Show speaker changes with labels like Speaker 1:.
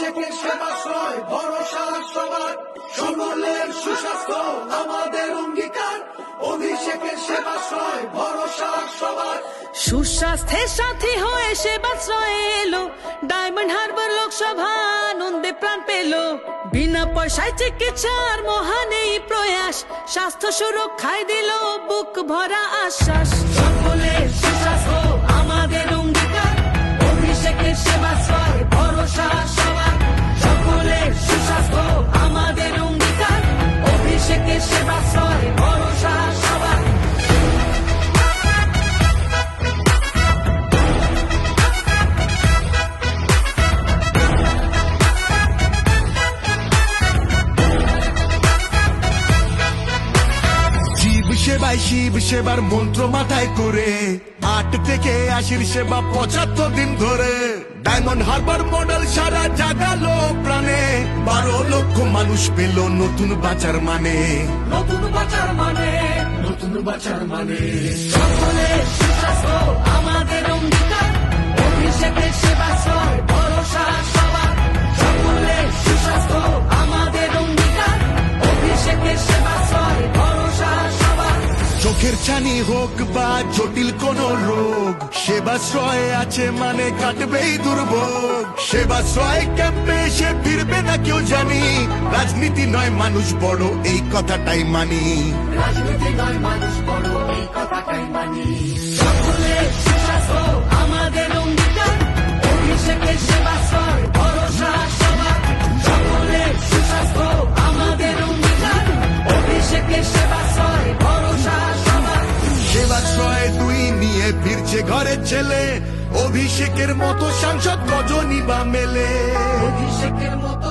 Speaker 1: অভিষেকের সেবাশ্রয় ভরসা সবার, সকলের সুস্বাস্থ্য আমাদের অঙ্গীকার। অভিষেকের সেবাশ্রয় ভরসা সবার।
Speaker 2: সুস্বাস্থ্যের সাথী হয়ে সেবাশ্রয়ে এলো ডায়মন্ড হারবার লোকসভা, আনন্দে প্রাণ পেল। বিনা পয়সায় চিকিৎসার মহান এই প্রয়াস, স্বাস্থ্য সুরক্ষায় দিল বুক ভরা আশ্বাস। সকলের সুস্বাস্থ্য আমাদের অঙ্গীকার, অভিষেকের সেবাশ্রয় ভরসা সবার। সকলের সুস্বাস্থ্য আমাদের অঙ্গীকার, অভিষেকের সেবাশ্রয় ভরসা সবার।
Speaker 3: সেবায় শিব সেবার মন্ত্র মাথায় করে 8 থেকে 80 সেবা 75 দিন ধরে। ডায়মন্ড হারবার মডেল সারা জাগালো প্রাণে, 12 লক্ষ মানুষ পেল নতুন বাঁচার মানে।
Speaker 1: নতুন বাঁচার মানে, নতুন বাঁচার মানে। সকলের সুস্বাস্থ্য আমাদের অঙ্গীকার, অভিষেকের সেবাশ্রয় ভরসা সবার। সকলের সুস্বাস্থ্য আমাদের অঙ্গীকার, অভিষেকের সেবাশ্রয় ভরসা সবার।
Speaker 3: চোখের ছানি হোক বা জটিল কোন রোগ, সেবাশ্রয় আছে মানে কাটবেই দুর্ভোগ। সেবাশ্রয় ক্যাম্পে এসে ফিরবে না কেউ জানি, রাজনীতি নয় মানুষ বড় এই কথাটাই মানি।
Speaker 1: রাজনীতি নয় মানুষ বড় এই কথাটাই মানি। সকলের সুস্বাস্থ্য আমাদের অঙ্গীকার, অভিষেকের সেবাশ্রয় ভরসা সবার। সকলের সুস্বাস্থ্য আমাদের অঙ্গীকার, অভিষেকের সেবাশ্রয় ভরসা সবার।
Speaker 3: সেবাশ্রয় 2 নিয়ে ফিরছে ঘরের ছেলে, অভিষেকের মতো সাংসদ কজনই বা মেলে।
Speaker 1: অভিষেকের মতো